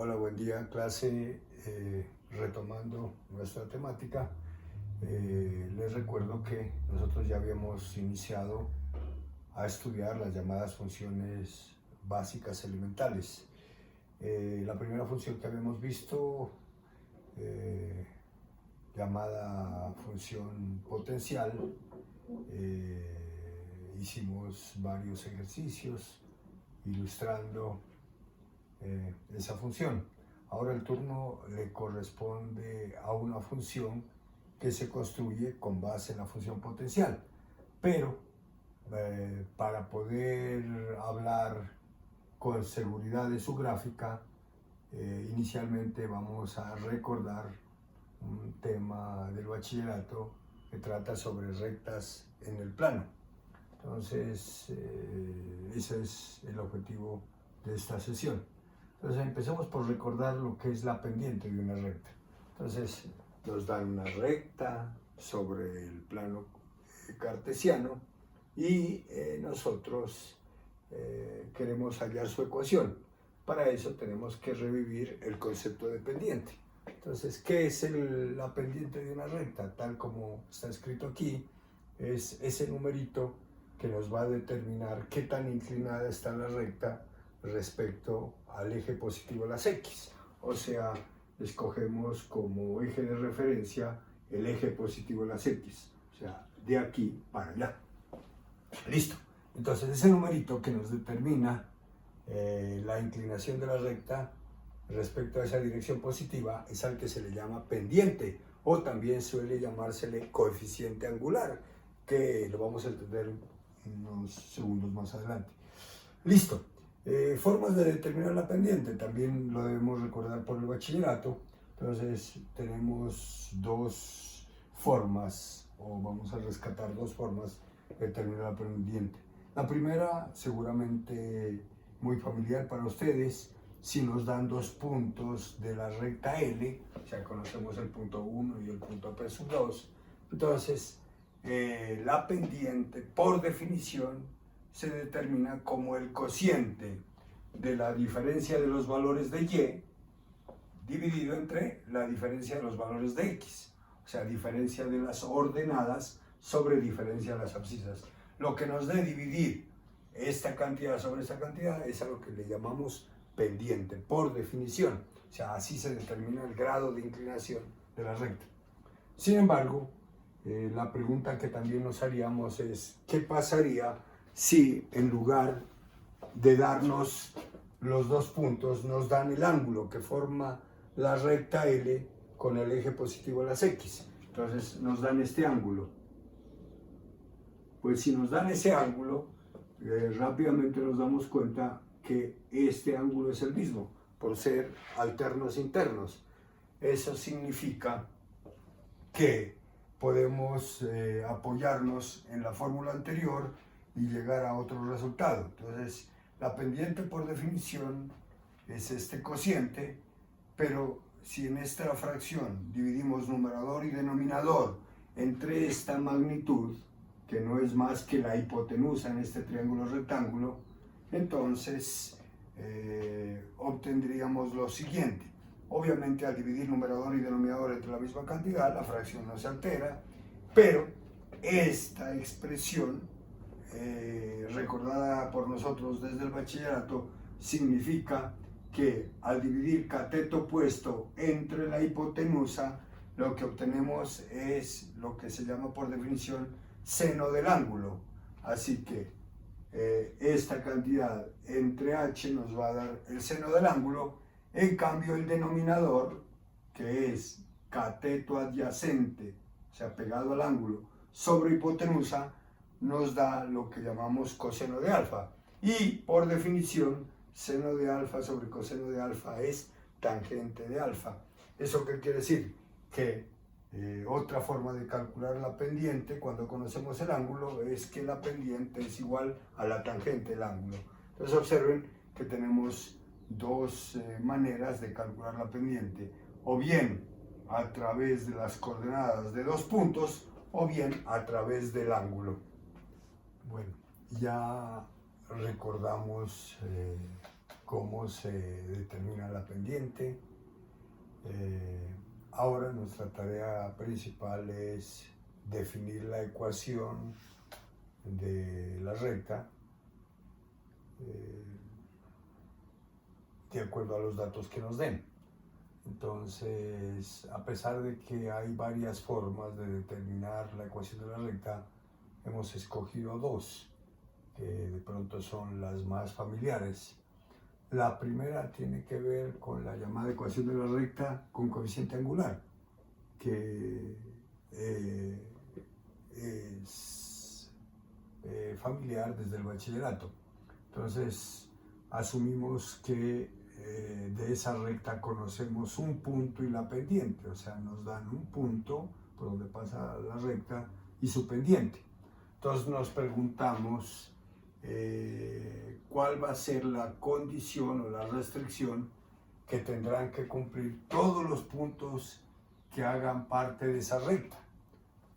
Hola, buen día, clase. Retomando nuestra temática, les recuerdo que nosotros ya habíamos iniciado a estudiar las llamadas funciones básicas elementales. La primera función que habíamos visto, llamada función potencial, hicimos varios ejercicios ilustrando esa función. Ahora el turno le corresponde a una función que se construye con base en la función potencial, pero para poder hablar con seguridad de su gráfica, inicialmente vamos a recordar un tema del bachillerato que trata sobre rectas en el plano. Entonces, ese es el objetivo de esta sesión. Entonces empecemos por recordar lo que es la pendiente de una recta. Entonces nos dan una recta sobre el plano cartesiano y nosotros queremos hallar su ecuación. Para eso tenemos que revivir el concepto de pendiente. Entonces, ¿qué es la pendiente de una recta? Tal como está escrito aquí, es ese numerito que nos va a determinar qué tan inclinada está la recta respecto al eje positivo de las X. O sea, escogemos como eje de referencia el eje positivo de las X. O sea, de aquí para allá. Listo. Entonces, ese numerito que nos determina la inclinación de la recta respecto a esa dirección positiva es al que se le llama pendiente, o también suele llamársele coeficiente angular, que lo vamos a entender unos segundos más adelante. Listo. Formas de determinar la pendiente, también lo debemos recordar por el bachillerato. Entonces tenemos dos formas, o vamos a rescatar dos formas de determinar la pendiente. La primera, seguramente muy familiar para ustedes, si nos dan dos puntos de la recta L, o sea, conocemos el punto 1 y el punto P sub 2, entonces la pendiente, por definición, se determina como el cociente de la diferencia de los valores de Y dividido entre la diferencia de los valores de X, o sea, diferencia de las ordenadas sobre diferencia de las abscisas. Lo que nos dé dividir esta cantidad sobre esta cantidad es a lo que le llamamos pendiente, por definición. O sea, así se determina el grado de inclinación de la recta. Sin embargo, la pregunta que también nos haríamos es, ¿qué pasaría si en lugar de darnos los dos puntos nos dan el ángulo que forma la recta L con el eje positivo de las X? Entonces nos dan este ángulo. Pues si nos dan ese ángulo, rápidamente nos damos cuenta que este ángulo es el mismo, por ser alternos internos. Eso significa que podemos apoyarnos en la fórmula anterior y llegar a otro resultado. Entonces, la pendiente por definición es este cociente, pero si en esta fracción dividimos numerador y denominador entre esta magnitud, que no es más que la hipotenusa en este triángulo rectángulo, entonces obtendríamos lo siguiente. Obviamente, al dividir numerador y denominador entre la misma cantidad, la fracción no se altera, pero esta expresión, recordada por nosotros desde el bachillerato, significa que al dividir cateto opuesto entre la hipotenusa, lo que obtenemos es lo que se llama por definición seno del ángulo. Así que esta cantidad entre h nos va a dar el seno del ángulo. En cambio, el denominador, que es cateto adyacente, o sea, pegado al ángulo, sobre hipotenusa, nos da lo que llamamos coseno de alfa. Y, por definición, seno de alfa sobre coseno de alfa es tangente de alfa. ¿Eso qué quiere decir? Que otra forma de calcular la pendiente, cuando conocemos el ángulo, es que la pendiente es igual a la tangente del ángulo. Entonces, observen que tenemos dos maneras de calcular la pendiente, o bien a través de las coordenadas de dos puntos, o bien a través del ángulo. Bueno, ya recordamos cómo se determina la pendiente. Ahora nuestra tarea principal es definir la ecuación de la recta de acuerdo a los datos que nos den. Entonces, a pesar de que hay varias formas de determinar la ecuación de la recta, hemos escogido dos, que de pronto son las más familiares. La primera tiene que ver con la llamada ecuación de la recta con coeficiente angular, que es familiar desde el bachillerato. Entonces, asumimos que de esa recta conocemos un punto y la pendiente, o sea, nos dan un punto por donde pasa la recta y su pendiente. Entonces nos preguntamos cuál va a ser la condición o la restricción que tendrán que cumplir todos los puntos que hagan parte de esa recta.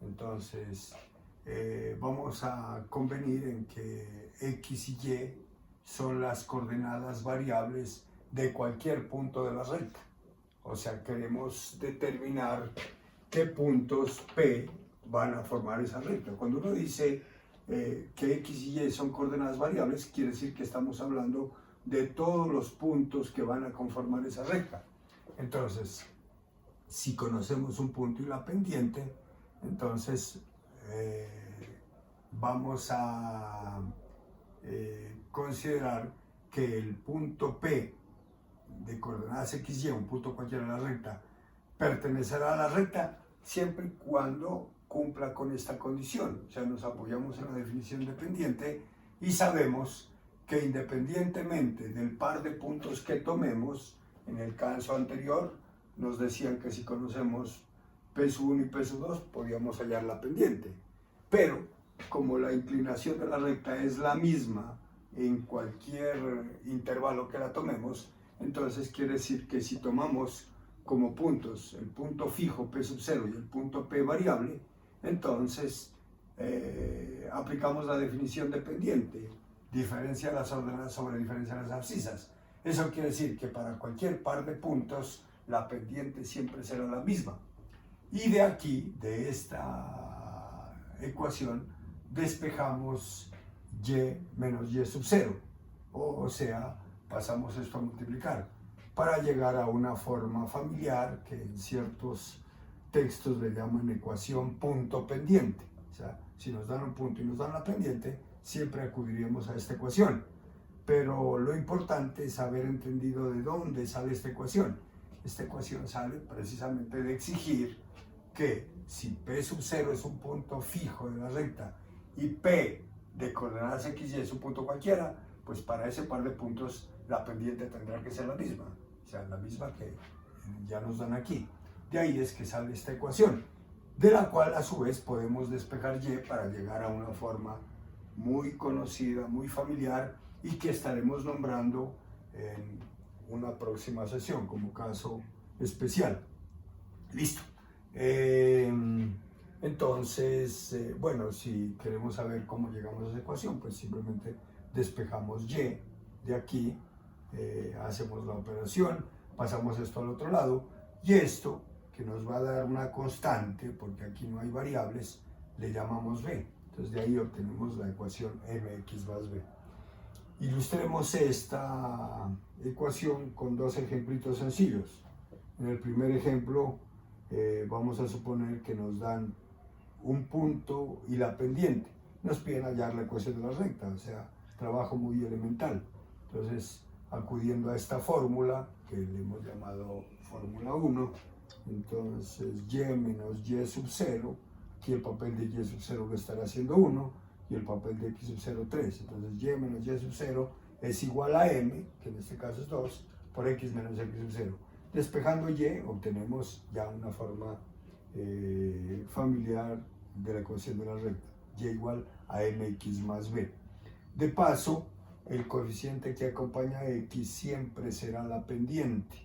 Entonces vamos a convenir en que X y Y son las coordenadas variables de cualquier punto de la recta. O sea, queremos determinar qué puntos P van a formar esa recta. Cuando uno dice que X y Y son coordenadas variables, quiere decir que estamos hablando de todos los puntos que van a conformar esa recta. Entonces, si conocemos un punto y la pendiente, entonces vamos a considerar que el punto P de coordenadas X y, un punto cualquiera de la recta, pertenecerá a la recta siempre y cuando cumpla con esta condición. O sea, nos apoyamos en la definición de pendiente y sabemos que independientemente del par de puntos que tomemos, en el caso anterior nos decían que si conocemos P1 y P2 podíamos hallar la pendiente, pero como la inclinación de la recta es la misma en cualquier intervalo que la tomemos, entonces quiere decir que si tomamos como puntos el punto fijo P sub 0 y el punto P variable, entonces aplicamos la definición de pendiente, diferencia de las ordenadas sobre diferencia de las abscisas. Eso quiere decir que para cualquier par de puntos la pendiente siempre será la misma. Y de aquí, de esta ecuación, despejamos y menos y sub 0, o sea, pasamos esto a multiplicar para llegar a una forma familiar que en ciertos textos le llaman ecuación punto pendiente. O sea, si nos dan un punto y nos dan la pendiente, siempre acudiríamos a esta ecuación. Pero lo importante es haber entendido de dónde sale esta ecuación. Esta ecuación sale precisamente de exigir que si P sub 0 es un punto fijo de la recta y P de coordenadas X y es un punto cualquiera, pues para ese par de puntos la pendiente tendrá que ser la misma, o sea, la misma que ya nos dan aquí. De ahí es que sale esta ecuación, de la cual a su vez podemos despejar y para llegar a una forma muy conocida, muy familiar y que estaremos nombrando en una próxima sesión como caso especial. Listo. Entonces, bueno, si queremos saber cómo llegamos a esa ecuación, pues simplemente despejamos y de aquí, hacemos la operación, pasamos esto al otro lado y esto, que nos va a dar una constante, porque aquí no hay variables, le llamamos b. Entonces de ahí obtenemos la ecuación mx más b. Ilustremos esta ecuación con dos ejemplitos sencillos. En el primer ejemplo, vamos a suponer que nos dan un punto y la pendiente. Nos piden hallar la ecuación de la recta, o sea, trabajo muy elemental. Entonces, acudiendo a esta fórmula, que le hemos llamado fórmula 1, entonces y menos y sub 0, aquí el papel de y sub 0 lo estará haciendo 1, y el papel de x sub 0, 3. Entonces, y menos y sub 0 es igual a m, que en este caso es 2, por x menos x sub 0. Despejando y, obtenemos ya una forma familiar de la ecuación de la recta, y igual a mx más b. De paso, el coeficiente que acompaña a x siempre será la pendiente.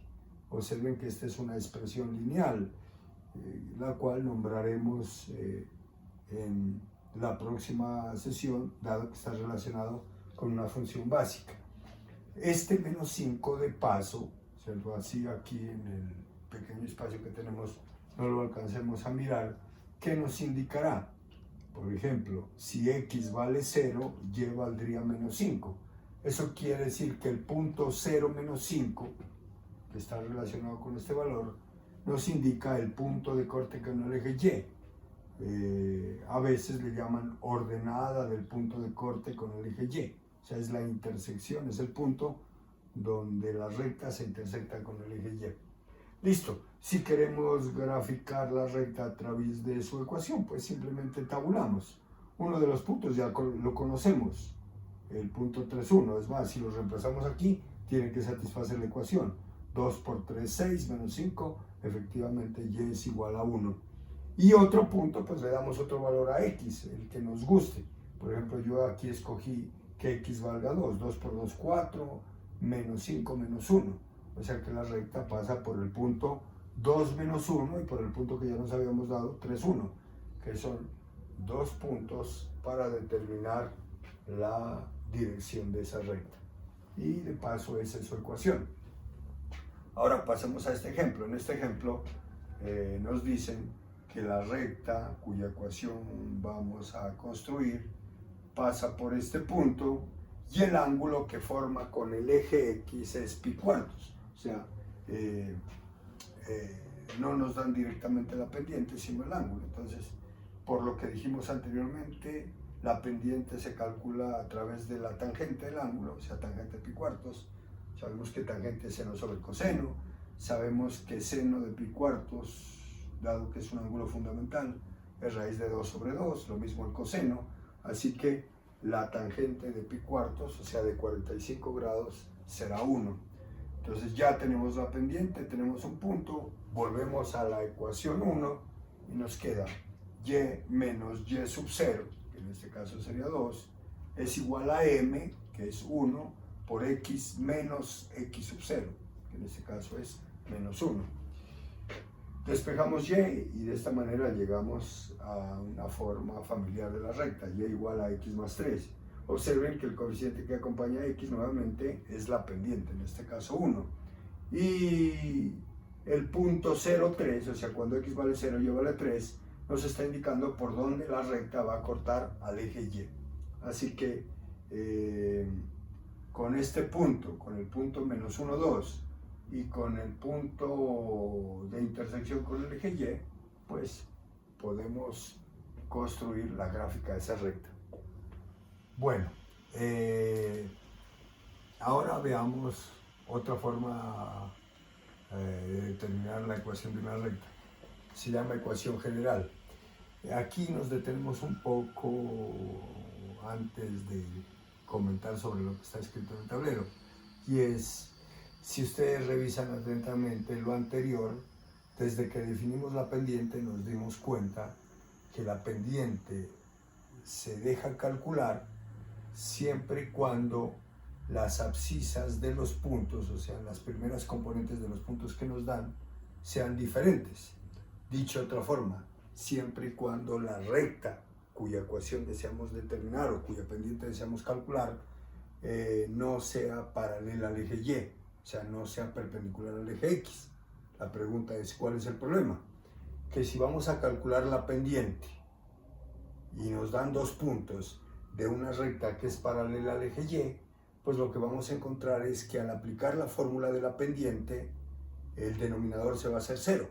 Observen que esta es una expresión lineal, la cual nombraremos en la próxima sesión, dado que está relacionado con una función básica. Este menos 5 de paso, ¿cierto? Así aquí en el pequeño espacio que tenemos no lo alcancemos a mirar, ¿qué nos indicará? Por ejemplo, si x vale 0, y valdría menos 5. Eso quiere decir que el punto 0 menos 5, que está relacionado con este valor, nos indica el punto de corte con el eje Y. A veces le llaman ordenada del punto de corte con el eje Y. O sea, es la intersección, es el punto donde la recta se intersecta con el eje Y. Listo. Si queremos graficar la recta a través de su ecuación, pues simplemente tabulamos. Uno de los puntos ya lo conocemos, el punto 3,1. Es más, si lo reemplazamos aquí, tiene que satisfacer la ecuación. 2 por 3, 6, menos 5, efectivamente Y es igual a 1. Y otro punto, pues le damos otro valor a X, el que nos guste. Por ejemplo, yo aquí escogí que X valga 2. 2 por 2, 4, menos 5, menos 1. O sea que la recta pasa por el punto 2 menos 1 y por el punto que ya nos habíamos dado, 3, 1, que son dos puntos para determinar la dirección de esa recta. Y de paso esa es su ecuación. Ahora pasemos a este ejemplo. En este ejemplo nos dicen que la recta cuya ecuación vamos a construir pasa por este punto y el ángulo que forma con el eje X es pi cuartos. O sea, no nos dan directamente la pendiente, sino el ángulo. Entonces, por lo que dijimos anteriormente, la pendiente se calcula a través de la tangente del ángulo, o sea, tangente pi cuartos. Sabemos que tangente es seno sobre coseno, sabemos que seno de pi cuartos, dado que es un ángulo fundamental, es raíz de 2 sobre 2, lo mismo el coseno, así que la tangente de pi cuartos, o sea, de 45 grados, será 1. Entonces ya tenemos la pendiente, tenemos un punto, volvemos a la ecuación 1 y nos queda y menos y sub 0, que en este caso sería 2, es igual a m, que es 1, por x menos x sub 0, que en este caso es menos 1. Despejamos y de esta manera llegamos a una forma familiar de la recta, y igual a x más 3. Observen que el coeficiente que acompaña a x nuevamente es la pendiente, en este caso 1. Y el punto 0,3, o sea, cuando x vale 0 y vale 3, nos está indicando por dónde la recta va a cortar al eje Y. Así que con este punto, con el punto menos 1, 2, y con el punto de intersección con el eje Y, pues podemos construir la gráfica de esa recta. Bueno, ahora veamos otra forma de determinar la ecuación de una recta. Se llama ecuación general. Aquí nos detenemos un poco antes de comentar sobre lo que está escrito en el tablero, y es, si ustedes revisan atentamente lo anterior, desde que definimos la pendiente nos dimos cuenta que la pendiente se deja calcular siempre y cuando las abscisas de los puntos, o sea, las primeras componentes de los puntos que nos dan, sean diferentes. Dicho de otra forma, siempre y cuando la recta cuya ecuación deseamos determinar o cuya pendiente deseamos calcular no sea paralela al eje Y, o sea, no sea perpendicular al eje X. La pregunta es, ¿cuál es el problema? Que si vamos a calcular la pendiente y nos dan dos puntos de una recta que es paralela al eje Y, pues lo que vamos a encontrar es que al aplicar la fórmula de la pendiente, el denominador se va a hacer 0.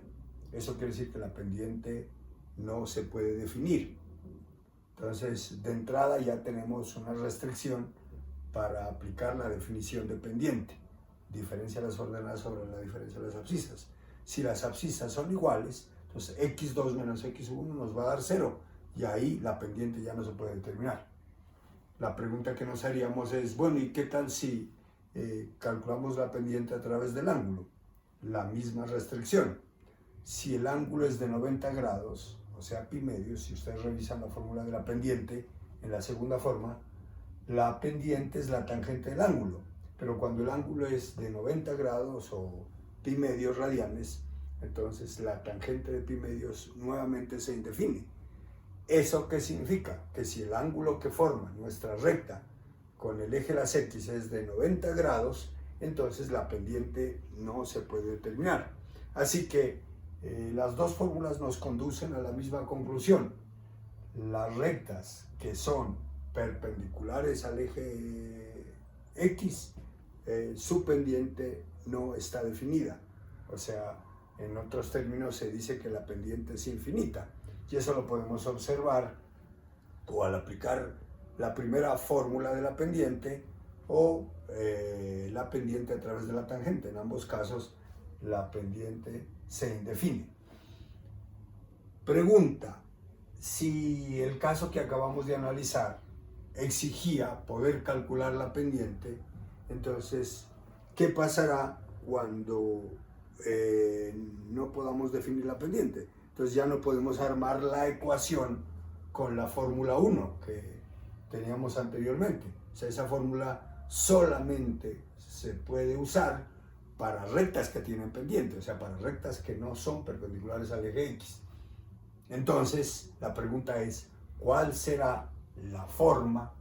Eso quiere decir que la pendiente no se puede definir. Entonces, de entrada ya tenemos una restricción para aplicar la definición de pendiente. Diferencia las ordenadas sobre la diferencia de las abscisas. Si las abscisas son iguales, entonces x2 menos x1 nos va a dar 0, y ahí la pendiente ya no se puede determinar. La pregunta que nos haríamos es, bueno, ¿y qué tal si calculamos la pendiente a través del ángulo? La misma restricción. Si el ángulo es de 90 grados, o sea, pi medios, si ustedes revisan la fórmula de la pendiente, en la segunda forma, la pendiente es la tangente del ángulo, pero cuando el ángulo es de 90 grados o pi medios radianes, entonces la tangente de pi medios nuevamente se indefine. ¿Eso qué significa? Que si el ángulo que forma nuestra recta con el eje de las X es de 90 grados, entonces la pendiente no se puede determinar. Así que las dos fórmulas nos conducen a la misma conclusión. Las rectas que son perpendiculares al eje X, su pendiente no está definida. O sea, en otros términos se dice que la pendiente es infinita. Y eso lo podemos observar o al aplicar la primera fórmula de la pendiente o la pendiente a través de la tangente. En ambos casos, la pendiente se indefine. Pregunta: si el caso que acabamos de analizar exigía poder calcular la pendiente, entonces, ¿qué pasará cuando no podamos definir la pendiente? Entonces ya no podemos armar la ecuación con la fórmula 1 que teníamos anteriormente. O sea, esa fórmula solamente se puede usar para rectas que tienen pendiente, o sea, para rectas que no son perpendiculares al eje X. Entonces, la pregunta es, ¿cuál será la forma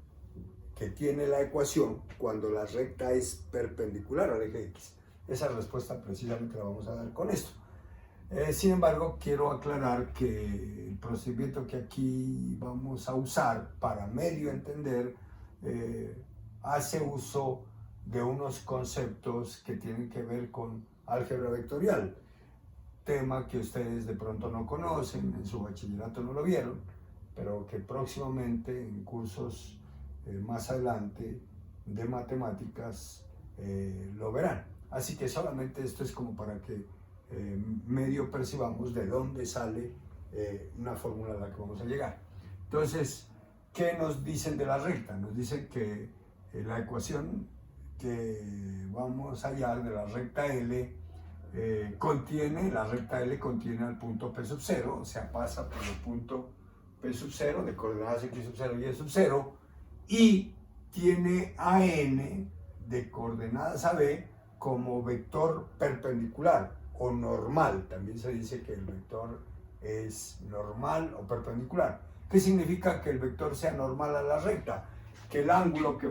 que tiene la ecuación cuando la recta es perpendicular al eje X? Esa respuesta precisamente la vamos a dar con esto. Sin embargo, quiero aclarar que el procedimiento que aquí vamos a usar para medio entender hace uso de unos conceptos que tienen que ver con álgebra vectorial, tema que ustedes de pronto no conocen, en su bachillerato no lo vieron, pero que próximamente en cursos más adelante de matemáticas lo verán. Así que solamente esto es como para que medio percibamos de dónde sale una fórmula a la que vamos a llegar. Entonces, ¿qué nos dicen de la recta? Nos dicen que la ecuación que vamos a hallar de la recta L la recta L contiene al punto P sub 0, o sea, pasa por el punto P sub 0 de coordenadas X sub 0 y Y sub 0, y tiene a N de coordenadas a B como vector perpendicular o normal. También se dice que el vector es normal o perpendicular. ¿Qué significa que el vector sea normal a la recta? Que el ángulo que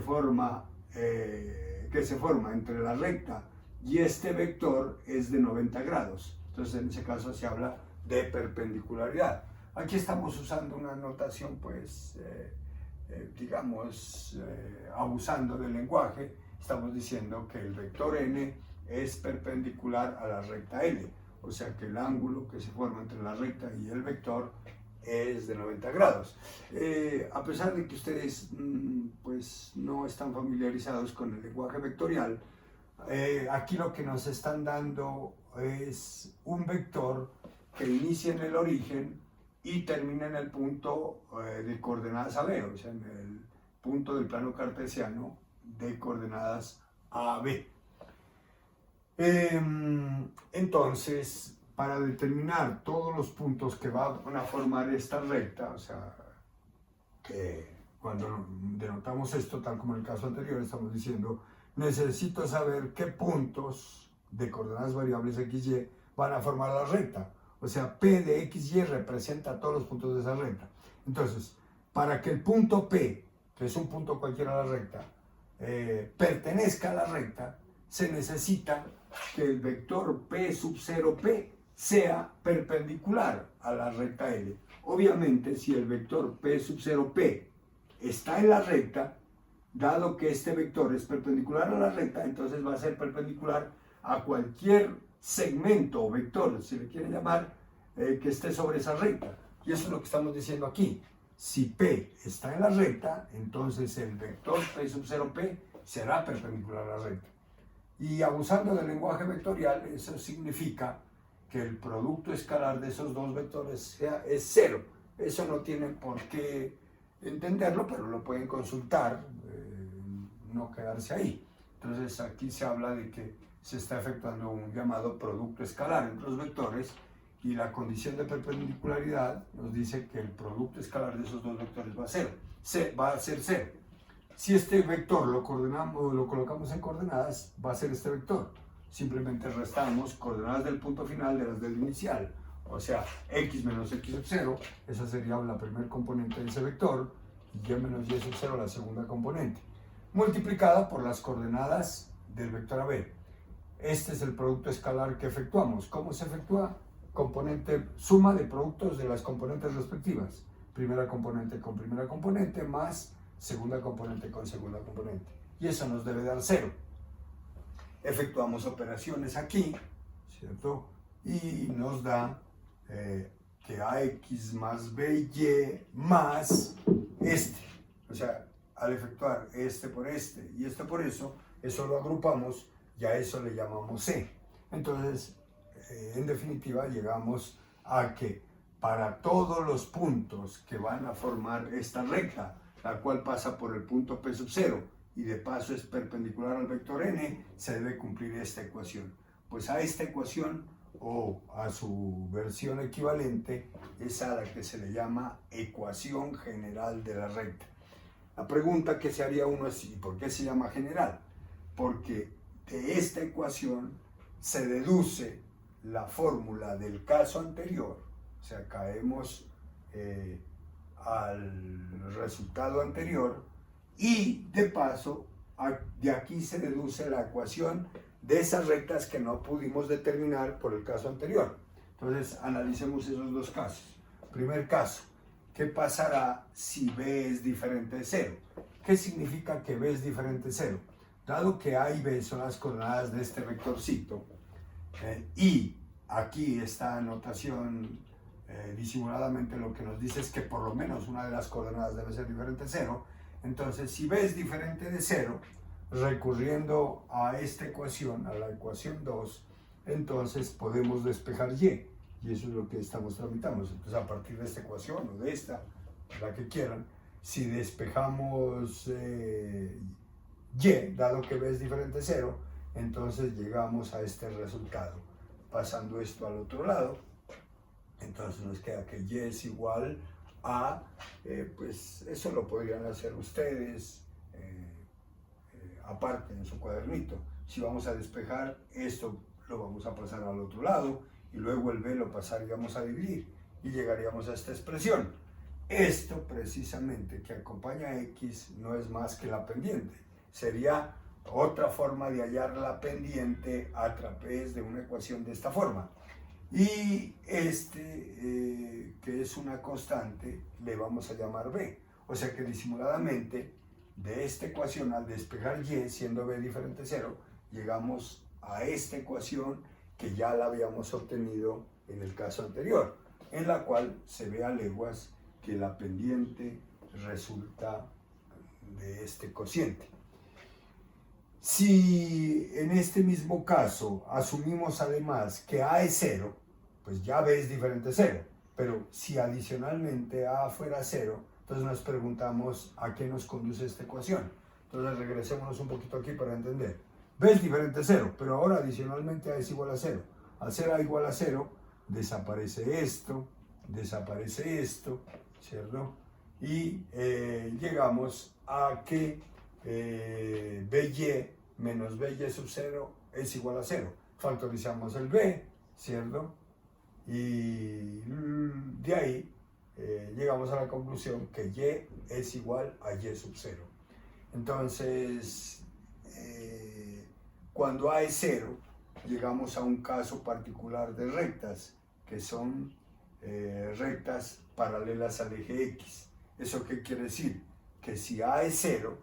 se forma entre la recta y este vector es de 90 grados. Entonces, en ese caso se habla de perpendicularidad. Aquí estamos usando una notación, pues, digamos, abusando del lenguaje. Estamos diciendo que el vector n es perpendicular a la recta L, o sea que el ángulo que se forma entre la recta y el vector es de 90 grados. A pesar de que ustedes pues no están familiarizados con el lenguaje vectorial, aquí lo que nos están dando es un vector que inicia en el origen y termina en el punto de coordenadas AB, o sea, en el punto del plano cartesiano de coordenadas AB. Entonces, para determinar todos los puntos que van a formar esta recta, o sea, que cuando denotamos esto, tal como en el caso anterior, estamos diciendo, necesito saber qué puntos de coordenadas variables x, y van a formar la recta. O sea, P de x, y representa todos los puntos de esa recta. Entonces, para que el punto P, que es un punto cualquiera de la recta, pertenezca a la recta, se necesita que el vector P sub 0P sea perpendicular a la recta L. Obviamente, si el vector P sub 0P está en la recta, dado que este vector es perpendicular a la recta, entonces va a ser perpendicular a cualquier segmento o vector, si le quieren llamar, que esté sobre esa recta. Y eso es lo que estamos diciendo aquí. Si P está en la recta, entonces el vector P sub 0P será perpendicular a la recta. Y abusando del lenguaje vectorial, eso significa que el producto escalar de esos dos vectores es cero. Eso no tienen por qué entenderlo, pero lo pueden consultar, no quedarse ahí. Entonces aquí se habla de que se está efectuando un llamado producto escalar entre los vectores, y la condición de perpendicularidad nos dice que el producto escalar de esos dos vectores va a ser cero. Si este vector lo colocamos en coordenadas, va a ser este vector. Simplemente restamos coordenadas del punto final de las del inicial. O sea, x menos x sub 0, esa sería la primera componente de ese vector, y y menos y sub 0 la segunda componente. multiplicada por las coordenadas del vector AB. Este es el producto escalar que efectuamos. ¿Cómo se efectúa? Suma de productos de las componentes respectivas. Primera componente con primera componente más segunda componente con segunda componente. Y eso nos debe dar 0. Efectuamos operaciones aquí, ¿cierto? Y nos da que AX más BY más este. O sea, al efectuar este por este y este por eso lo agrupamos y a eso le llamamos C. Entonces, en definitiva, llegamos a que para todos los puntos que van a formar esta recta, la cual pasa por el punto P sub 0 y de paso es perpendicular al vector n, se debe cumplir esta ecuación. Pues a esta ecuación o a su versión equivalente es a la que se le llama ecuación general de la recta. La pregunta que se haría uno es, ¿y por qué se llama general? Porque de esta ecuación se deduce la fórmula del caso anterior, o sea, caemos al resultado anterior y de paso de aquí se deduce la ecuación de esas rectas que no pudimos determinar por el caso anterior. Entonces analicemos esos dos casos. Primer caso, ¿qué pasará si B es diferente de 0? ¿Qué significa que B es diferente de 0? Dado que A y B son las coordenadas de este vectorcito y aquí esta notación disimuladamente lo que nos dice es que por lo menos una de las coordenadas debe ser diferente de 0, entonces si B es diferente de 0, recurriendo a esta ecuación, a la ecuación 2, entonces podemos despejar y eso es lo que estamos tramitando. Entonces a partir de esta ecuación o de esta, la que quieran, si despejamos dado que B es diferente de 0, entonces llegamos a este resultado. Pasando esto al otro lado, entonces nos queda que y es igual a, pues eso lo podrían hacer ustedes aparte en su cuadernito. Si vamos a despejar, esto lo vamos a pasar al otro lado y luego el B lo pasaríamos a dividir y llegaríamos a esta expresión. Esto precisamente que acompaña a X no es más que la pendiente. Sería otra forma de hallar la pendiente a través de una ecuación de esta forma. Y que es una constante, le vamos a llamar B. O sea que disimuladamente de esta ecuación, al despejar y siendo B diferente de 0, llegamos a esta ecuación que ya la habíamos obtenido en el caso anterior, en la cual se ve a leguas que la pendiente resulta de este cociente. Si en este mismo caso asumimos además que A es 0, pues ya B es diferente de 0, pero si adicionalmente A fuera 0, entonces nos preguntamos a qué nos conduce esta ecuación. Entonces regresémonos un poquito aquí para entender. B es diferente de 0, pero ahora adicionalmente A es igual a 0. Al ser A igual a 0, desaparece esto, ¿cierto? Y llegamos a que BY menos BY sub 0 es igual a 0. Factorizamos el B, ¿cierto? Y de ahí llegamos a la conclusión que Y es igual a Y sub 0. Entonces, cuando A es 0, llegamos a un caso particular de rectas, que son rectas paralelas al eje X. ¿Eso qué quiere decir? Que si A es 0,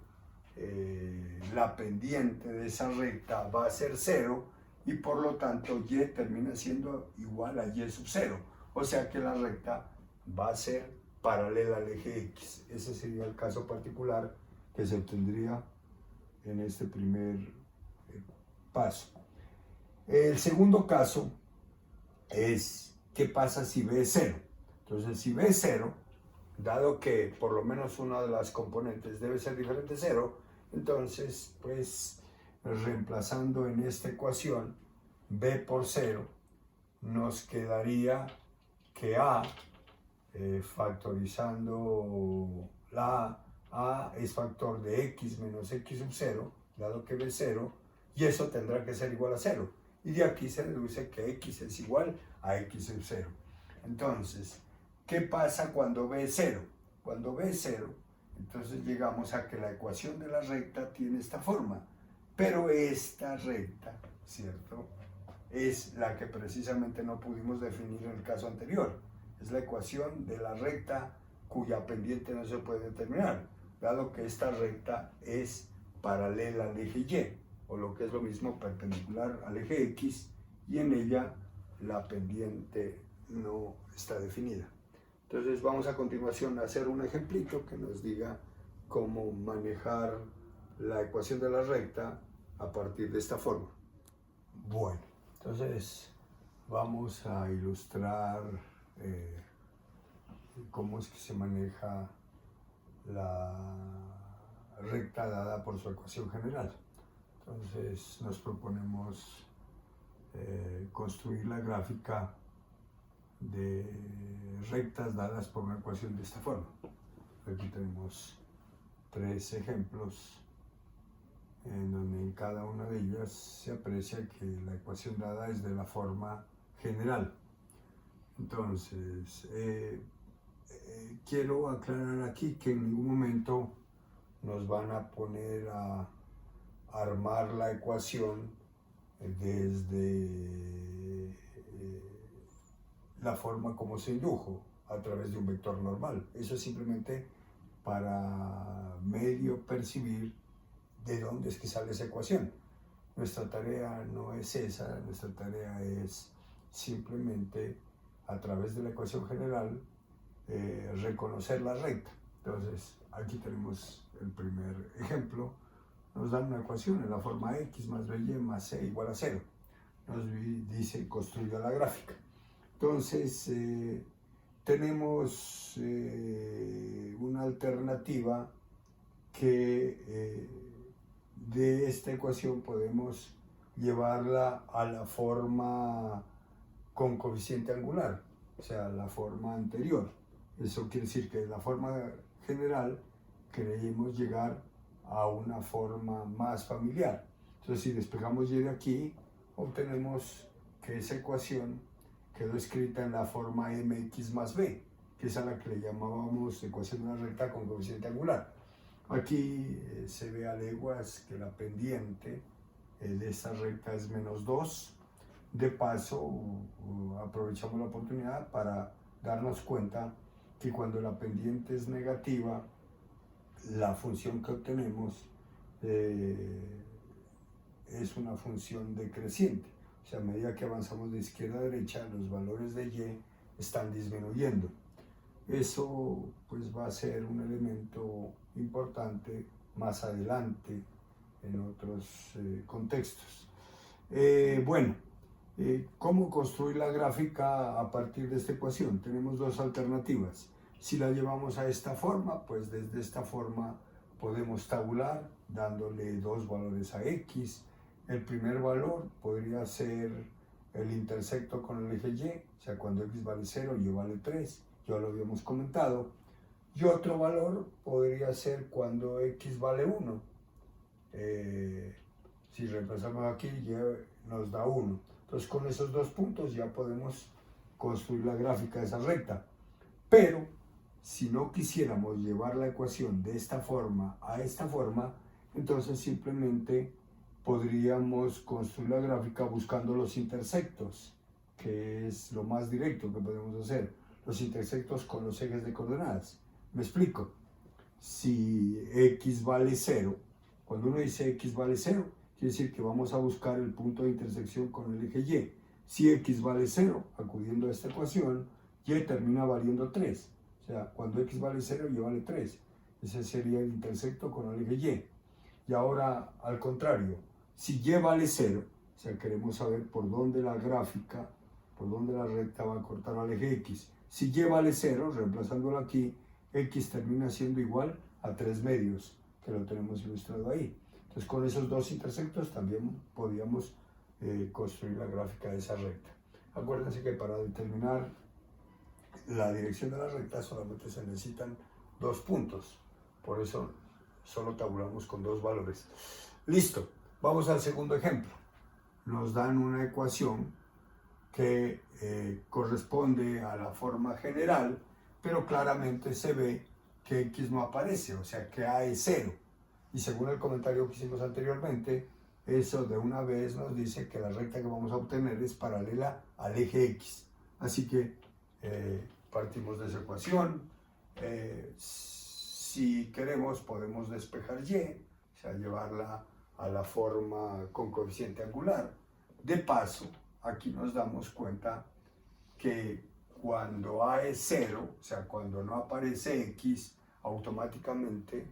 la pendiente de esa recta va a ser 0 y por lo tanto Y termina siendo igual a Y sub 0. O sea que la recta va a ser paralela al eje X. Ese sería el caso particular que se obtendría en este primer paso. El segundo caso es ¿qué pasa si B es 0? Entonces si B es 0, dado que por lo menos una de las componentes debe ser diferente de 0, entonces pues reemplazando en esta ecuación B por 0, nos quedaría que A, factorizando la A es factor de X menos X sub 0, dado que B es 0, y eso tendrá que ser igual a 0. Y de aquí se deduce que X es igual a X sub 0. Entonces, ¿qué pasa cuando B es 0? Cuando B es 0, Entonces llegamos a que la ecuación de la recta tiene esta forma, pero esta recta, ¿cierto?, es la que precisamente no pudimos definir en el caso anterior. Es la ecuación de la recta cuya pendiente no se puede determinar, dado que esta recta es paralela al eje Y, o lo que es lo mismo, perpendicular al eje X, y en ella la pendiente no está definida. Entonces vamos a continuación a hacer un ejemplito que nos diga cómo manejar la ecuación de la recta a partir de esta forma. Bueno, entonces vamos a ilustrar cómo es que se maneja la recta dada por su ecuación general. Entonces nos proponemos construir la gráfica de rectas dadas por una ecuación de esta forma. Aquí tenemos 3 ejemplos en donde en cada una de ellas se aprecia que la ecuación dada es de la forma general. Entonces, quiero aclarar aquí que en ningún momento nos van a poner a armar la ecuación desde la forma como se indujo, a través de un vector normal. Eso es simplemente para medio percibir de dónde es que sale esa ecuación. Nuestra tarea no es esa, nuestra tarea es simplemente a través de la ecuación general reconocer la recta. Entonces aquí tenemos el primer ejemplo. Nos dan una ecuación en la forma x más by más c igual a 0. Nos dice construya la gráfica. Entonces tenemos una alternativa que de esta ecuación podemos llevarla a la forma con coeficiente angular, o sea, la forma anterior. Eso quiere decir que de la forma general queremos llegar a una forma más familiar. Entonces, si despejamos y de aquí, obtenemos que esa ecuación quedó escrita en la forma mx más b, que es a la que le llamábamos ecuación de una recta con coeficiente angular. Aquí se ve a leguas que la pendiente de esta recta es menos 2. De paso, aprovechamos la oportunidad para darnos cuenta que cuando la pendiente es negativa, la función que obtenemos es una función decreciente. O sea, a medida que avanzamos de izquierda a derecha, los valores de y están disminuyendo. Eso pues va a ser un elemento importante más adelante en otros contextos. ¿Cómo construir la gráfica a partir de esta ecuación? Tenemos dos alternativas. Si la llevamos a esta forma, pues desde esta forma podemos tabular dándole dos valores a x. El primer valor podría ser el intersecto con el eje y, o sea, cuando x vale 0, y vale 3, ya lo habíamos comentado. Y otro valor podría ser cuando x vale 1. Si reemplazamos aquí, y nos da 1. Entonces, con esos dos puntos ya podemos construir la gráfica de esa recta. Pero, si no quisiéramos llevar la ecuación de esta forma a esta forma, entonces simplemente podríamos construir la gráfica buscando los intersectos, que es lo más directo que podemos hacer, los intersectos con los ejes de coordenadas. Me explico. Si x vale 0, cuando uno dice x vale 0, quiere decir que vamos a buscar el punto de intersección con el eje y. Si x vale 0, acudiendo a esta ecuación, y termina valiendo 3. O sea, cuando x vale 0, y vale 3. Ese sería el intersecto con el eje y. Y ahora, al contrario, si y vale 0, o sea, queremos saber por dónde la gráfica, por dónde la recta va a cortar al eje x. Si y vale 0, reemplazándolo aquí, x termina siendo igual a 3 medios, que lo tenemos ilustrado ahí. Entonces, con esos dos intersectos también podíamos construir la gráfica de esa recta. Acuérdense que para determinar la dirección de la recta solamente se necesitan dos puntos. Por eso solo tabulamos con dos valores. Listo. Vamos al segundo ejemplo. Nos dan una ecuación que corresponde a la forma general, pero claramente se ve que X no aparece, o sea que A es 0. Y según el comentario que hicimos anteriormente, eso de una vez nos dice que la recta que vamos a obtener es paralela al eje X. Así que partimos de esa ecuación. Si queremos podemos despejar Y, o sea, llevarla a la forma con coeficiente angular. De paso, aquí nos damos cuenta que cuando A es 0, o sea, cuando no aparece X, automáticamente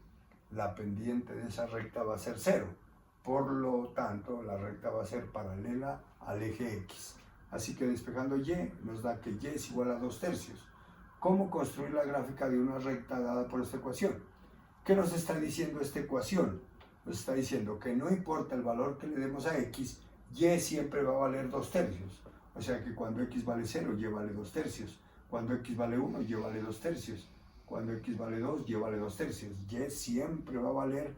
la pendiente de esa recta va a ser 0. Por lo tanto, la recta va a ser paralela al eje X. Así que despejando Y nos da que Y es igual a 2/3. ¿Cómo construir la gráfica de una recta dada por esta ecuación? ¿Qué nos está diciendo esta ecuación? Nos está diciendo que no importa el valor que le demos a X, Y siempre va a valer 2/3. O sea que cuando X vale 0, Y vale 2/3. Cuando X vale 1, Y vale 2/3. Cuando X vale 2, Y vale 2/3. Y siempre va a valer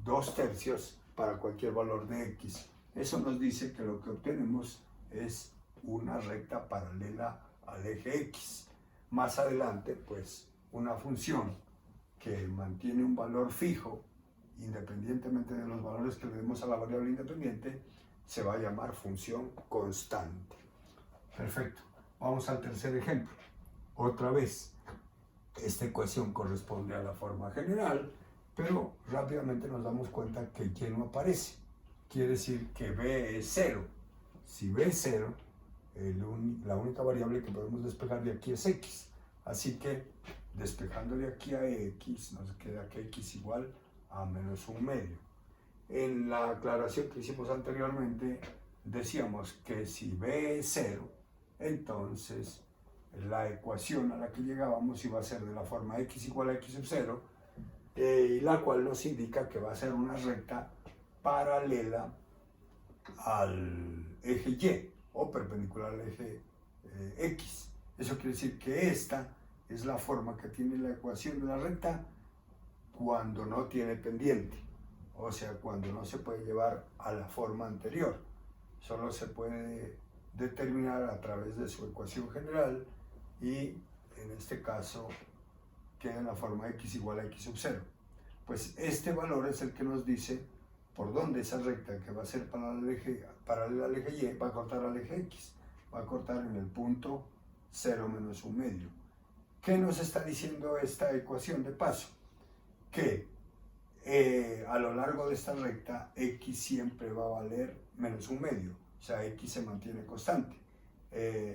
2/3 para cualquier valor de X. Eso nos dice que lo que obtenemos es una recta paralela al eje X. Más adelante, pues, una función que mantiene un valor fijo, independientemente de los valores que le demos a la variable independiente, se va a llamar función constante. Perfecto. Vamos al tercer ejemplo. Otra vez, esta ecuación corresponde a la forma general, pero rápidamente nos damos cuenta que Y no aparece. Quiere decir que B es 0. Si B es 0, la única variable que podemos despejar de aquí es X. Así que despejando de aquí a X, nos queda que X igual a menos 1/2. En la aclaración que hicimos anteriormente, decíamos que si B es 0, entonces la ecuación a la que llegábamos iba a ser de la forma X igual a X sub 0, y la cual nos indica que va a ser una recta paralela al eje Y o perpendicular al eje X. Eso quiere decir que esta es la forma que tiene la ecuación de la recta cuando no tiene pendiente, o sea, cuando no se puede llevar a la forma anterior. Solo se puede determinar a través de su ecuación general y en este caso queda en la forma X igual a X sub 0. Pues este valor es el que nos dice por dónde esa recta que va a ser paralela al eje Y va a cortar al eje X, va a cortar en el punto 0 menos 1/2. ¿Qué nos está diciendo esta ecuación de paso? Que a lo largo de esta recta X siempre va a valer menos 1/2, o sea, X se mantiene constante,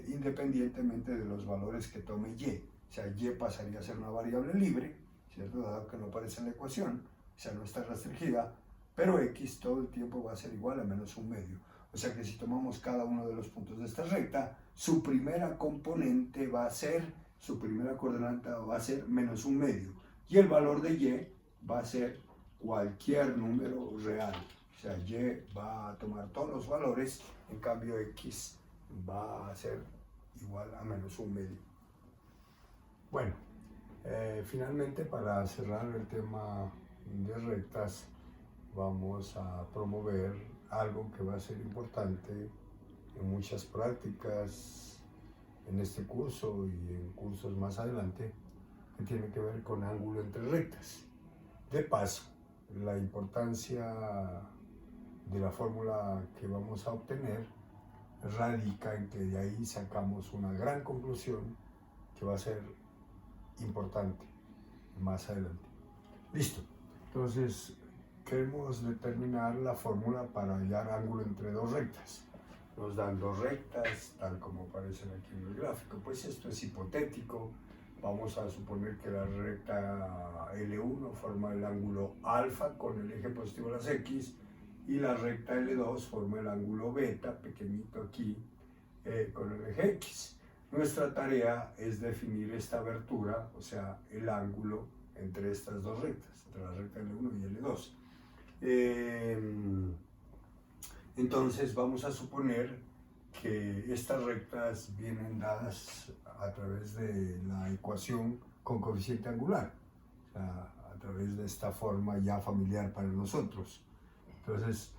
independientemente de los valores que tome Y. O sea, Y pasaría a ser una variable libre, ¿cierto? Dado que no aparece en la ecuación, o sea, no está restringida, pero X todo el tiempo va a ser igual a menos 1/2. O sea que si tomamos cada uno de los puntos de esta recta, su primera componente va a ser, su primera coordenada va a ser menos 1/2. Y el valor de Y va a ser cualquier número real. O sea, Y va a tomar todos los valores, en cambio X va a ser igual a menos 1/2. Bueno, finalmente para cerrar el tema de rectas, vamos a promover algo que va a ser importante en muchas prácticas en este curso y en cursos más adelante, que tiene que ver con ángulo entre rectas. De paso, la importancia de la fórmula que vamos a obtener radica en que de ahí sacamos una gran conclusión que va a ser importante más adelante. Listo. Entonces, queremos determinar la fórmula para hallar ángulo entre dos rectas. Nos dan dos rectas, tal como aparecen aquí en el gráfico. Pues esto es hipotético. Vamos a suponer que la recta L1 forma el ángulo alfa con el eje positivo a las X y la recta L2 forma el ángulo beta, pequeñito aquí, con el eje X. Nuestra tarea es definir esta abertura, o sea, el ángulo entre estas dos rectas, entre la recta L1 y L2. Entonces vamos a suponer que estas rectas vienen dadas a través de la ecuación con coeficiente angular, o sea, a través de esta forma ya familiar para nosotros. Entonces,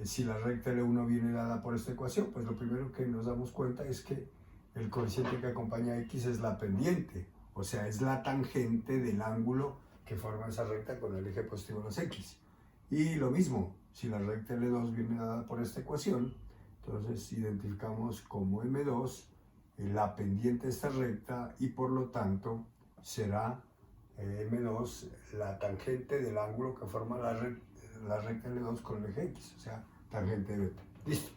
si la recta L1 viene dada por esta ecuación, pues lo primero que nos damos cuenta es que el coeficiente que acompaña a X es la pendiente, O sea, es la tangente del ángulo que forma esa recta con el eje positivo de los X. Y lo mismo, si la recta L2 viene dada por esta ecuación, entonces identificamos como M2 la pendiente de esta recta y por lo tanto será M2 la tangente del ángulo que forma la recta L2 con el eje X, o sea, tangente beta. Listo.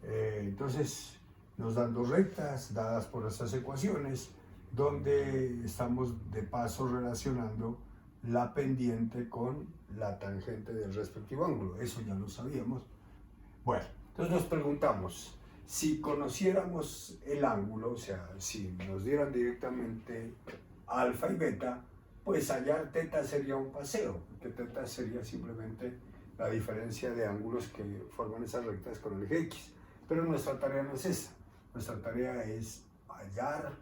Entonces nos dan dos rectas dadas por estas ecuaciones, donde estamos de paso relacionando la pendiente con la tangente del respectivo ángulo. Eso ya lo sabíamos. Bueno, entonces nos preguntamos, si conociéramos el ángulo, o sea, si nos dieran directamente alfa y beta, pues hallar teta sería un paseo, porque teta sería simplemente la diferencia de ángulos que forman esas rectas con el eje X. Pero nuestra tarea no es esa. Nuestra tarea es hallar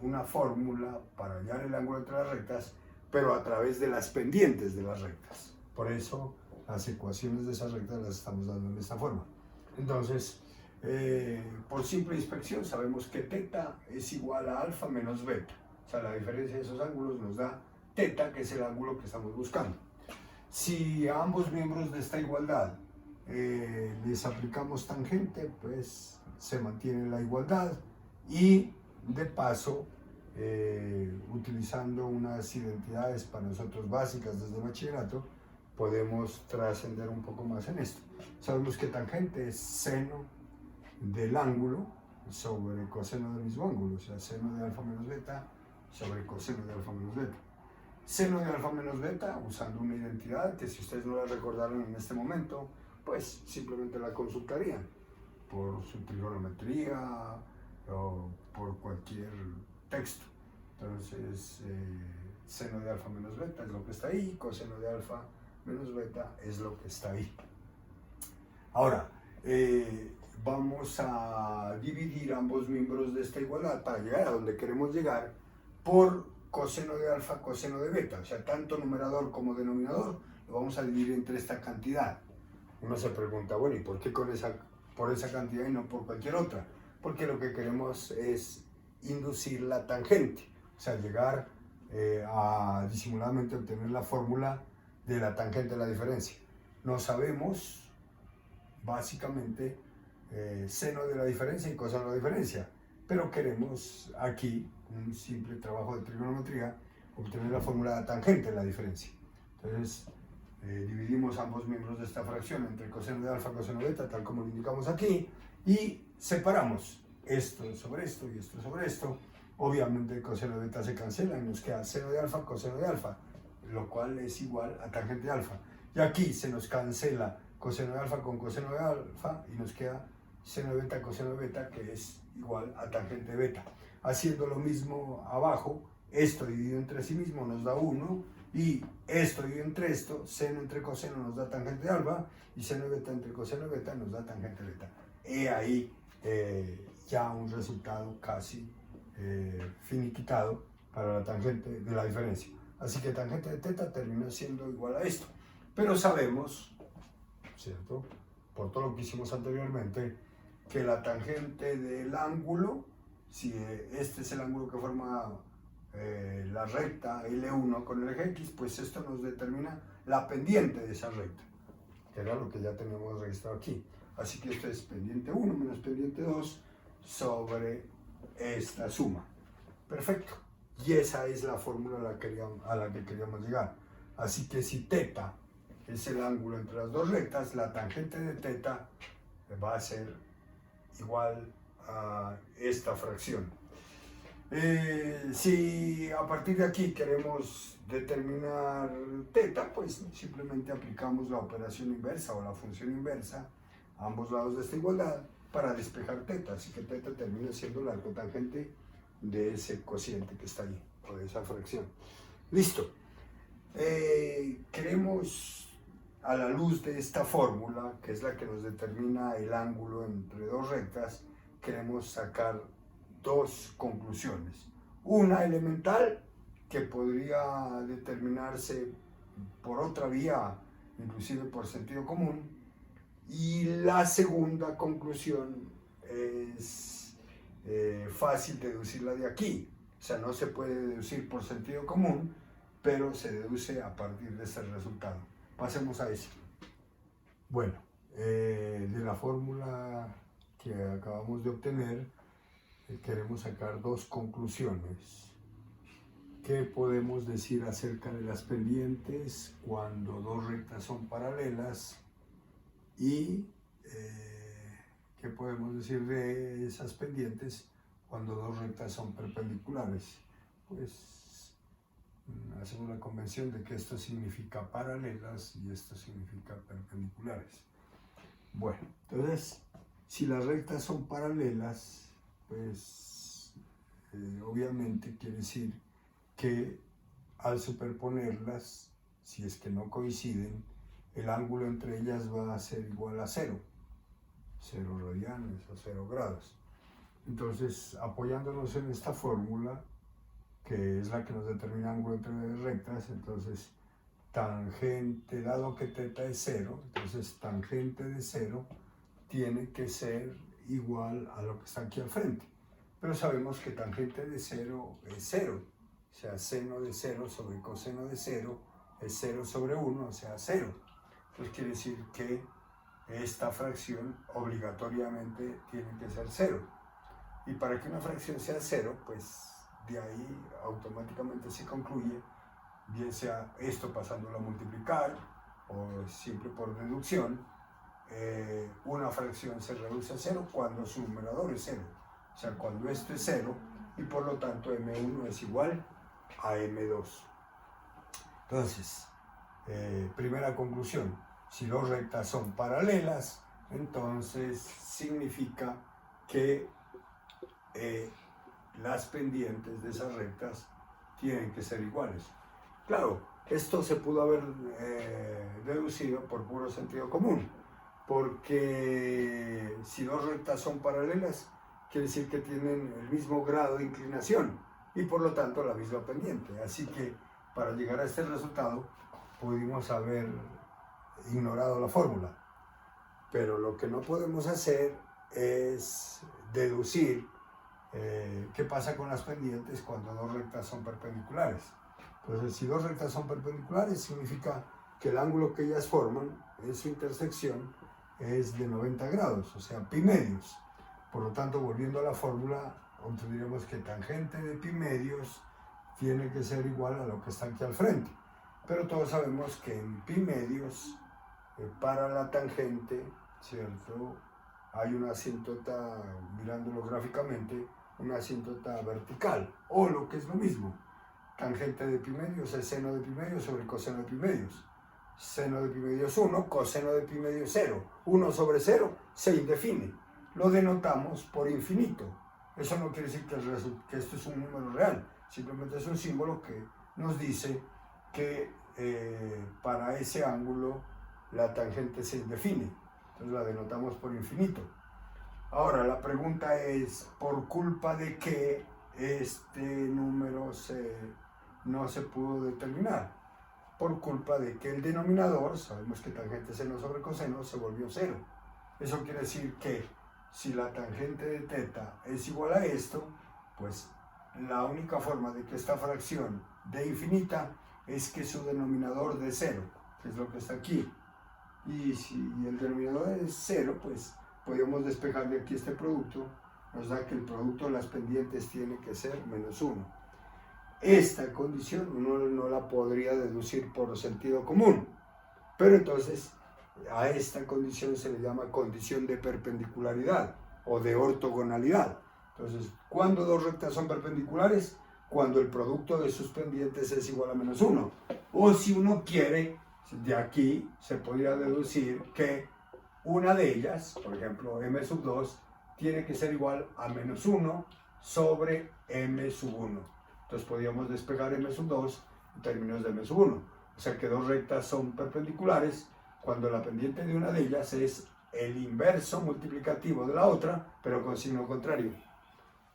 una fórmula para hallar el ángulo entre las rectas, pero a través de las pendientes de las rectas. Por eso las ecuaciones de esas rectas las estamos dando de esta forma. Entonces, por simple inspección sabemos que teta es igual a alfa menos beta. O sea, la diferencia de esos ángulos nos da teta, que es el ángulo que estamos buscando. Si a ambos miembros de esta igualdad les aplicamos tangente, pues se mantiene la igualdad y de paso, utilizando unas identidades para nosotros básicas desde bachillerato, podemos trascender un poco más en esto. Sabemos que tangente es seno del ángulo sobre coseno del mismo ángulo, o sea, seno de alfa menos beta sobre coseno de alfa menos beta. Seno de alfa menos beta, usando una identidad que si ustedes no la recordaron en este momento, pues simplemente la consultarían por su trigonometría o por cualquier texto. Entonces, seno de alfa menos beta es lo que está ahí, coseno de alfa menos beta es lo que está ahí. Ahora, vamos a dividir ambos miembros de esta igualdad para llegar a donde queremos llegar por coseno de alfa, coseno de beta, o sea, tanto numerador como denominador lo vamos a dividir entre esta cantidad. Uno se pregunta, bueno, ¿y por qué por esa cantidad y no por cualquier otra? Porque lo que queremos es inducir la tangente, o sea, llegar a disimuladamente obtener la fórmula de la tangente de la diferencia. No sabemos, básicamente, seno de la diferencia y coseno de la diferencia, pero queremos aquí, un simple trabajo de trigonometría, obtener la fórmula de la tangente de la diferencia. Entonces, dividimos ambos miembros de esta fracción entre coseno de alfa, coseno de beta, tal como lo indicamos aquí, y separamos esto sobre esto y esto sobre esto. Obviamente el coseno de beta se cancela y nos queda seno de alfa, coseno de alfa, lo cual es igual a tangente de alfa. Y aquí se nos cancela coseno de alfa con coseno de alfa y nos queda seno de beta, coseno de beta, que es igual a tangente de beta. Haciendo lo mismo abajo, esto dividido entre sí mismo nos da 1, y esto dividido entre esto, seno entre coseno nos da tangente de alfa, y seno de beta entre coseno de beta nos da tangente de beta. He ahí ya un resultado casi finiquitado para la tangente de la diferencia. Así que tangente de teta termina siendo igual a esto. Pero sabemos, ¿cierto?, por todo lo que hicimos anteriormente, que la tangente del ángulo, si este es el ángulo que forma la recta L1 con el eje X, pues esto nos determina la pendiente de esa recta, que era lo que ya teníamos registrado aquí. Así que esto es pendiente 1 menos pendiente 2 sobre esta suma. Perfecto. Y esa es la fórmula a la que queríamos llegar. Así que si teta es el ángulo entre las dos rectas, la tangente de teta va a ser igual a esta fracción. Si a partir de aquí queremos determinar teta, pues simplemente aplicamos la operación inversa o la función inversa a ambos lados de esta igualdad para despejar teta. Así que teta termina siendo la arcotangente de ese cociente que está ahí, o de esa fracción. Listo. Queremos, a la luz de esta fórmula, que es la que nos determina el ángulo entre dos rectas, queremos sacar dos conclusiones. Una elemental, que podría determinarse por otra vía, inclusive por sentido común, y la segunda conclusión es fácil deducirla de aquí. O sea, no se puede deducir por sentido común, pero se deduce a partir de ese resultado. Pasemos a eso. Bueno, de la fórmula que acabamos de obtener, queremos sacar dos conclusiones. ¿Qué podemos decir acerca de las pendientes cuando dos rectas son paralelas? Y ¿qué podemos decir de esas pendientes cuando dos rectas son perpendiculares? Pues hacemos la convención de que esto significa paralelas y esto significa perpendiculares. Bueno, entonces, si las rectas son paralelas, pues obviamente quiere decir que al superponerlas, si es que no coinciden, el ángulo entre ellas va a ser igual a 0 radianes o 0 grados. Entonces, apoyándonos en esta fórmula, que es la que nos determina ángulo entre rectas, entonces tangente, dado que θ es 0, entonces tangente de 0 tiene que ser igual a lo que está aquí al frente. Pero sabemos que tangente de 0 es 0, o sea, seno de 0 sobre coseno de 0 es 0 sobre 1, o sea, 0. Entonces quiere decir que esta fracción obligatoriamente tiene que ser 0. Y para que una fracción sea 0, pues de ahí automáticamente se concluye, bien sea esto pasándolo a multiplicar o siempre por deducción, una fracción se reduce a 0 cuando su numerador es 0. O sea, cuando esto es 0 y por lo tanto m1 es igual a m2. Entonces, primera conclusión, si dos rectas son paralelas, entonces significa que las pendientes de esas rectas tienen que ser iguales. Claro, esto se pudo haber deducido por puro sentido común, porque si dos rectas son paralelas, quiere decir que tienen el mismo grado de inclinación y por lo tanto la misma pendiente. Así que para llegar a este resultado pudimos haber ignorado la fórmula. Pero lo que no podemos hacer es deducir qué pasa con las pendientes cuando dos rectas son perpendiculares. Entonces, si dos rectas son perpendiculares, significa que el ángulo que ellas forman en su intersección es de 90 grados, o sea, pi medios. Por lo tanto, volviendo a la fórmula, obtendríamos que tangente de pi medios tiene que ser igual a lo que está aquí al frente. Pero todos sabemos que en pi medios, para la tangente, ¿cierto?, hay una asíntota, mirándolo gráficamente, una asíntota vertical, o lo que es lo mismo, tangente de pi medios es seno de pi medios sobre coseno de pi medios. Seno de pi medios 1, coseno de pi medios 0. 1 sobre 0 se indefine. Lo denotamos por infinito. Eso no quiere decir que esto es un número real, simplemente es un símbolo que nos dice que para ese ángulo la tangente se indefine. Entonces la denotamos por infinito. Ahora la pregunta es, ¿por culpa de qué este número no se pudo determinar? Por culpa de que el denominador, sabemos que tangente seno sobre coseno, se volvió 0. Eso quiere decir que si la tangente de θ es igual a esto, pues la única forma de que esta fracción dé infinita es que su denominador dé 0, que es lo que está aquí. Y si el denominador es 0, pues podemos despejar de aquí este producto, nos da que el producto de las pendientes tiene que ser menos 1. Esta condición uno no la podría deducir por sentido común, pero entonces a esta condición se le llama condición de perpendicularidad o de ortogonalidad. Entonces, ¿cuándo dos rectas son perpendiculares? Cuando el producto de sus pendientes es igual a menos 1. O si uno quiere, de aquí se podría deducir que una de ellas, por ejemplo m sub 2, tiene que ser igual a menos 1 sobre m sub 1. Entonces podríamos despegar m sub 2 en términos de m sub 1. O sea que dos rectas son perpendiculares cuando la pendiente de una de ellas es el inverso multiplicativo de la otra, pero con signo contrario.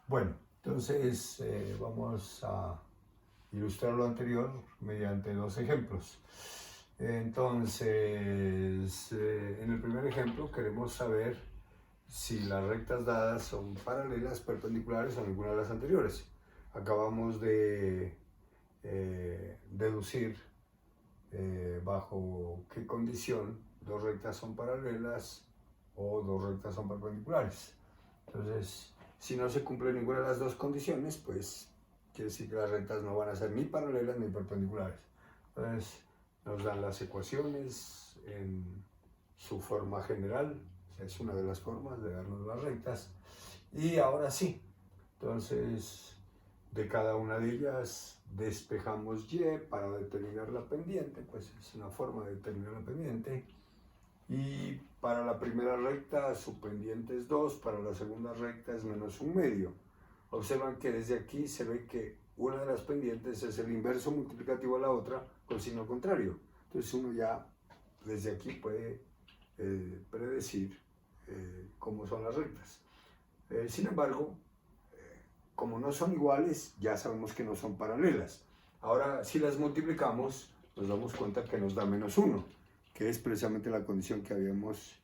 Bueno, entonces vamos a ilustrar lo anterior mediante dos ejemplos. Entonces, en el primer ejemplo queremos saber si las rectas dadas son paralelas, perpendiculares o ninguna de las anteriores. acabamos de deducir bajo qué condición dos rectas son paralelas o dos rectas son perpendiculares. Entonces, si no se cumple ninguna de las dos condiciones, pues quiere decir que las rectas no van a ser ni paralelas ni perpendiculares. Entonces, nos dan las ecuaciones en su forma general, o sea, es una de las formas de darnos las rectas. Y ahora sí, entonces, de cada una de ellas despejamos y para determinar la pendiente, pues es una forma de determinar la pendiente. Y para la primera recta su pendiente es 2, para la segunda recta es menos 1/2. Observan que desde aquí se ve que una de las pendientes es el inverso multiplicativo a la otra con signo contrario. Entonces uno ya desde aquí puede predecir cómo son las rectas. Sin embargo, como no son iguales, ya sabemos que no son paralelas. Ahora, si las multiplicamos, nos damos cuenta que nos da menos 1, que es precisamente la condición que habíamos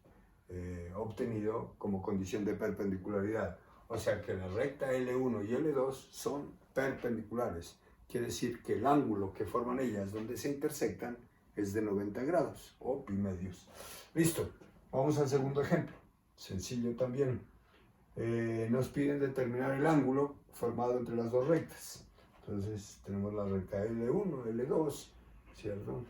obtenido como condición de perpendicularidad. O sea que la recta L1 y L2 son perpendiculares. Quiere decir que el ángulo que forman ellas donde se intersectan es de 90 grados o pi medios. Listo, vamos al segundo ejemplo. Sencillo también. Nos piden determinar el ángulo formado entre las dos rectas. Entonces tenemos la recta L1, L2, ¿cierto?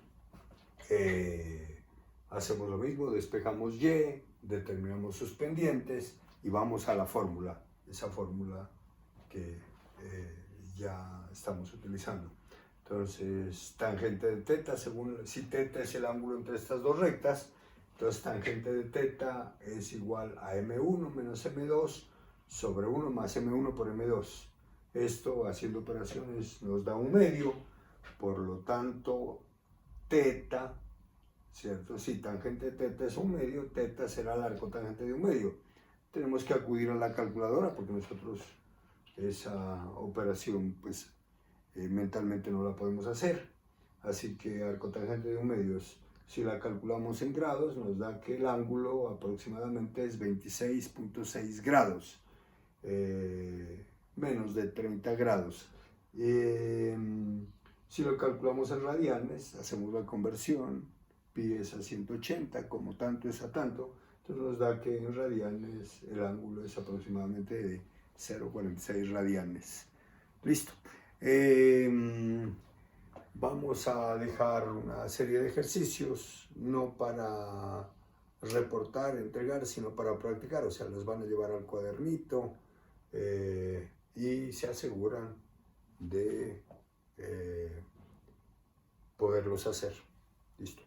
Hacemos lo mismo, despejamos Y, determinamos sus pendientes y vamos a la fórmula, esa fórmula que ya estamos utilizando. Entonces, tangente de teta, según si teta es el ángulo entre estas dos rectas, entonces tangente de teta es igual a M1 menos M2 sobre 1 más M1 por M2. Esto, haciendo operaciones, nos da 1/2, por lo tanto, teta, ¿cierto? Si tangente de teta es 1/2, teta será el arco tangente de 1/2. Tenemos que acudir a la calculadora porque nosotros esa operación, pues, mentalmente no la podemos hacer. Así que arco tangente de 1/2, si la calculamos en grados, nos da que el ángulo aproximadamente es 26.6 grados, menos de 30 grados. Si lo calculamos en radianes, hacemos la conversión, pi es a 180, como tanto es a tanto, entonces nos da que en radianes el ángulo es aproximadamente de 0,46 radianes. Listo. Vamos a dejar una serie de ejercicios, no para reportar, entregar, sino para practicar, o sea, los van a llevar al cuadernito y se aseguran de poderlos hacer. Listo.